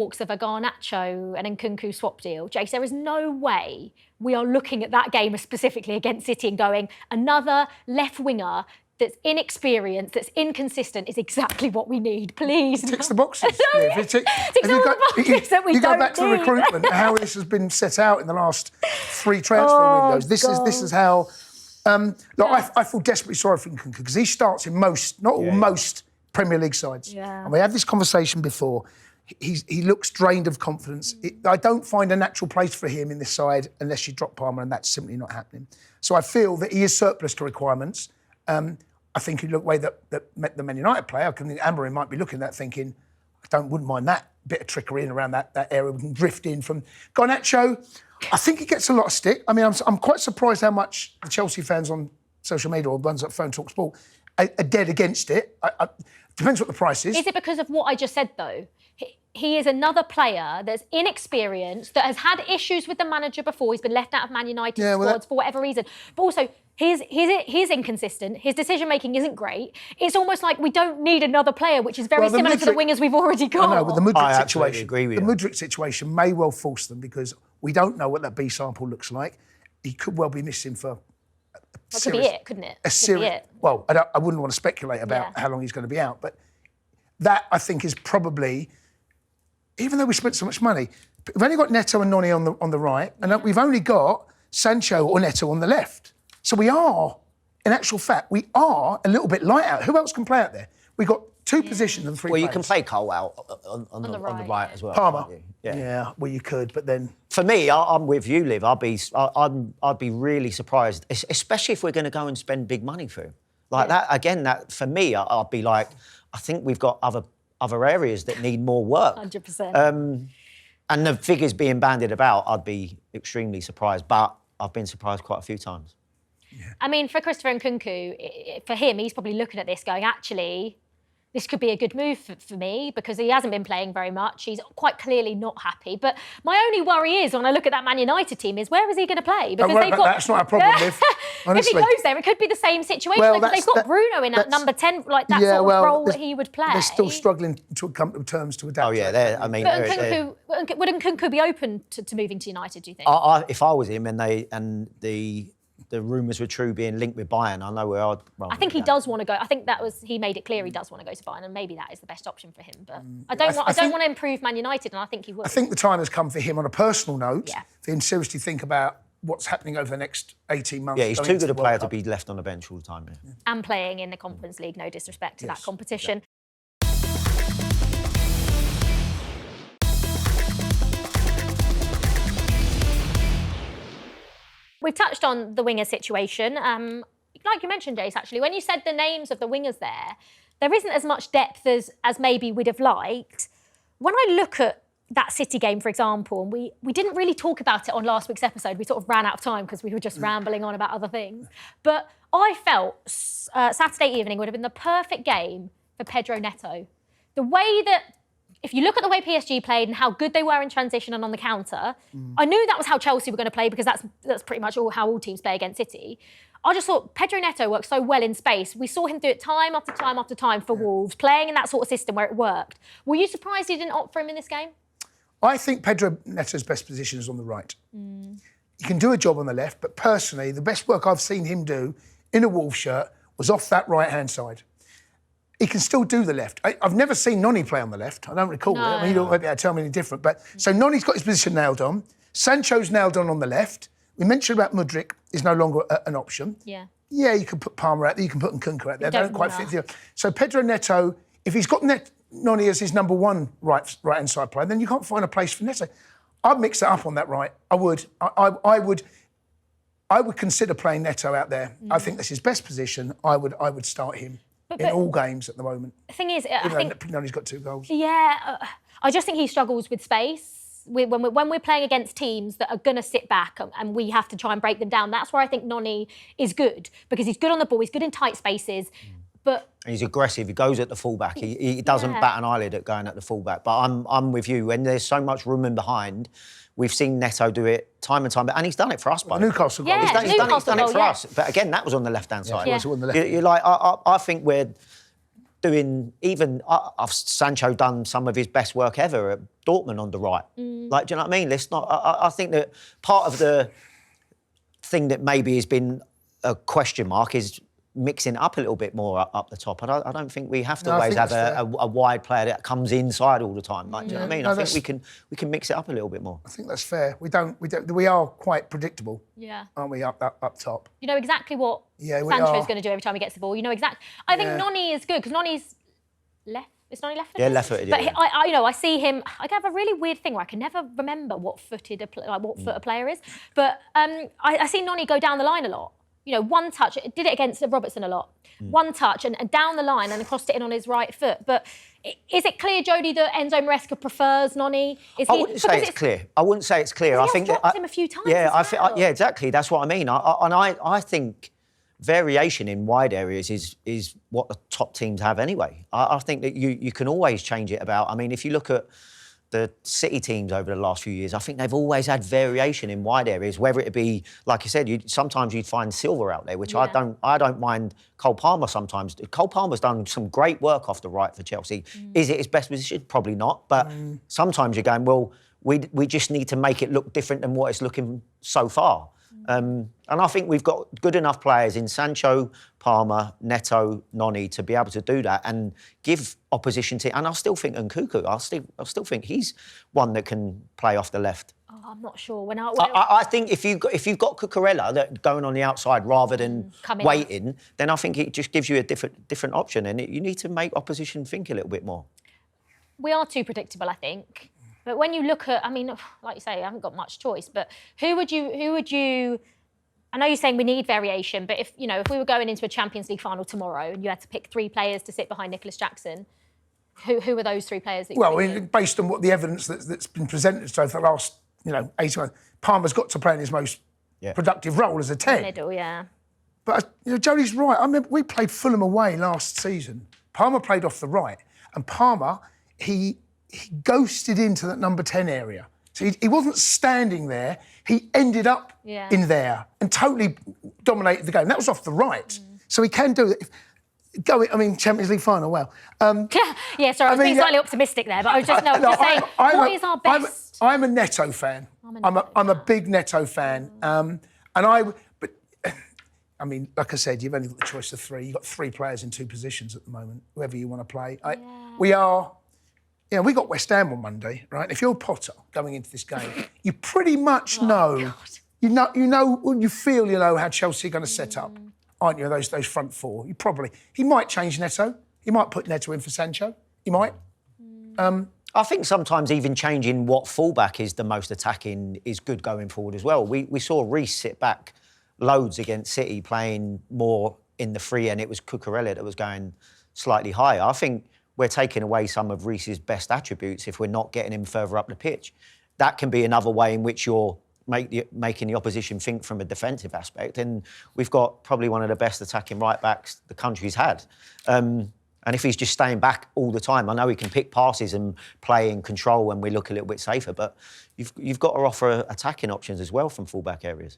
talks of a Garnacho and Nkunku swap deal. Jace, there is no way we are looking at that game specifically against City and going, another left winger that's inexperienced, that's inconsistent, is exactly what we need. Please. Ticks the boxes. Ticks all the boxes that we You go don't back to need. recruitment, how this has been set out in the last 3 transfer windows. This is how. I feel desperately sorry for Nkunku because he starts in most Premier League sides. Yeah. And we had this conversation before. He looks drained of confidence. I don't find a natural place for him in this side unless you drop Palmer, and that's simply not happening. So I feel that he is surplus to requirements. I think in the way that the Man United player, I think Amorim might be looking at that thinking, wouldn't mind that bit of trickery in around that area. We can drift in from Garnacho. I think he gets a lot of stick. I mean, I'm quite surprised how much the Chelsea fans on social media or ones that phone talkSPORT are dead against it. Depends what the price is. Is it because of what I just said, though? He is another player that's inexperienced, that has had issues with the manager before. He's been left out of Man United squads for whatever reason. But also, he's inconsistent. His decision-making isn't great. It's almost like we don't need another player, which is very similar to the wingers we've already got. I know, but the Mudryk situation, agree with the Mudryk situation may well force them because we don't know what that B sample looks like. He could well be missing for That could be it, couldn't it? Well, I wouldn't want to speculate about how long he's going to be out, but that, I think, is probably, even though we spent so much money, we've only got Neto and Noni on the right, and we've only got Sancho or Neto on the left. So we are, in actual fact, we are a little bit light out. Who else can play out there? We've got 2 positions and 3 Well, players. you can play Cole out on the right as well. Palmer. Yeah, well, you could, but then... For me, I'm with you, Liv. I'd be really surprised, especially if we're going to go and spend big money for him. Like that, again, that for me, I'd be like, I think we've got other areas that need more work. 100%. And the figures being bandied about, I'd be extremely surprised. But I've been surprised quite a few times. Yeah. I mean, for Christopher Nkunku, for him, he's probably looking at this going, actually, this could be a good move for me because he hasn't been playing very much. He's quite clearly not happy. But my only worry is, when I look at that Man United team, is where is he going to play? Because that's not a problem, Liv. If he goes there, it could be the same situation. Because they've got Bruno in at number 10, like that sort of role that he would play. They're still struggling to come to terms to adapt. Oh, yeah. I mean, would Nkunku be open to moving to United, do you think? If I was him and the rumours were true being linked with Bayern, I know where I'd... I think he does want to go. I think he made it clear he does want to go to Bayern, and maybe that is the best option for him. But I don't want to improve Man United, and I think he would. I think the time has come for him on a personal note, for him to seriously think about what's happening over the next 18 months. Yeah, he's too good a player to be left on the bench all the time. Yeah. And playing in the Conference League, no disrespect to that competition. Yeah. We've touched on the winger situation. Like you mentioned, Jace, actually, when you said the names of the wingers there isn't as much depth as maybe we'd have liked. When I look at that City game, for example, and we didn't really talk about it on last week's episode. We sort of ran out of time because we were just rambling on about other things. But I felt Saturday evening would have been the perfect game for Pedro Neto. The way that, if you look at the way PSG played and how good they were in transition and on the counter, I knew that was how Chelsea were going to play because that's pretty much how all teams play against City. I just thought Pedro Neto worked so well in space. We saw him do it time after time after time for Wolves, playing in that sort of system where it worked. Were you surprised he didn't opt for him in this game? I think Pedro Neto's best position is on the right. He can do a job on the left, but personally, the best work I've seen him do in a Wolves shirt was off that right-hand side. He can still do the left. I've never seen Noni play on the left. I don't recall it. I mean, you don't maybe tell me any different. But so Noni's got his position nailed on. Sancho's nailed on the left. We mentioned about Mudryk is no longer an option. Yeah, you can put Palmer out there. You can put Nkunku out there. They don't quite fit the... So Pedro Neto, if he's got Noni as his number one right-hand side player, then you can't find a place for Neto. I'd mix it up on that right. I would. I would consider playing Neto out there. I think that's his best position. I would start him. In all games at the moment. The thing is, I think Noni's got 2 goals. Yeah, I just think he struggles with space. When we're playing against teams that are going to sit back and we have to try and break them down, that's where I think Noni is good because he's good on the ball, he's good in tight spaces, but... He's aggressive, he goes at the fullback, he doesn't bat an eyelid at going at the fullback. But I'm with you, when there's so much room in behind, we've seen Neto do it time and time, and he's done it for us, by Newcastle goal. Yeah, he's done it for us. But again, that was on the left-hand side. On the left. You're like, I think doing I've Sancho done some of his best work ever at Dortmund on the right. Like, do you know what I mean? Let's not. I think that part of the thing that maybe has been a question mark is mixing up a little bit more up the top. I don't think we have to always have a wide player that comes inside all the time. Like, do you know what I mean? I think we can mix it up a little bit more. I think that's fair. We are quite predictable. Yeah. Aren't we, up top? You know exactly what Sancho is going to do every time he gets the ball. You know exactly. I think Noni is good because Noni's left. Is Noni left-footed? Yeah, left-footed. But yeah. I see him. I have a really weird thing where I can never remember what foot a player is. But I see Noni go down the line a lot. You know, one touch. Did it against Robertson a lot. One touch and down the line and crossed it in on his right foot. But is it clear, Jody, that Enzo Maresca prefers Noni? I wouldn't say it's clear. I wouldn't say it's clear. I think dropped him a few times. Yeah, yeah, exactly. That's what I mean. I think variation in wide areas is what the top teams have anyway. I think that you can always change it about. I mean, if you look at the City teams over the last few years, I think they've always had variation in wide areas, whether it be, like you said, sometimes you'd find Silva out there, which I don't mind Cole Palmer sometimes. Cole Palmer's done some great work off the right for Chelsea. Is it his best position? Probably not. But sometimes you're going, well, we just need to make it look different than what it's looking so far. And I think we've got good enough players in Sancho, Palmer, Neto, Noni to be able to do that and give opposition to. And I still think Nkunku, I still think he's one that can play off the left. Oh, I'm not sure. I think if you've got Cucurella that going on the outside rather than waiting, then I think it just gives you a different option, and you need to make opposition think a little bit more. We are too predictable, I think. But when you look at, I mean, like you say, I haven't got much choice. But who would you? I know you're saying we need variation, but if we were going into a Champions League final tomorrow and you had to pick 3 players to sit behind Nicholas Jackson, who are those 3 players that you think? Based on what the evidence that's been presented so for the last 18 months, Palmer's got to play in his most productive role as a 10. Middle, yeah. But Jody's right. I remember we played Fulham away last season. Palmer played off the right, and Palmer he ghosted into that number 10 area. So he wasn't standing there. He ended up in there and totally dominated the game. That was off the right. So he can do it. Champions League final, well. Yeah, sorry, I was being slightly optimistic there, but I was just saying, what is our best? I'm a Neto fan. I'm a big Neto fan. Like I said, you've only got the choice of 3. You've got 3 players in 2 positions at the moment, whoever you want to play. We got West Ham on Monday, right? If you're Potter going into this game, you pretty much know, you feel how Chelsea are going to set up, aren't you? Those front 4. He might change Neto. He might put Neto in for Sancho. He might. I think sometimes even changing what fullback is the most attacking is good going forward as well. We saw Reece sit back loads against City playing more in the free, and it was Cucurella that was going slightly higher. I think we're taking away some of Reece's best attributes if we're not getting him further up the pitch. That can be another way in which you're making the opposition think from a defensive aspect. And we've got probably one of the best attacking right-backs the country's had. And if he's just staying back all the time, I know he can pick passes and play in control when we look a little bit safer, but you've got to offer attacking options as well from full-back areas.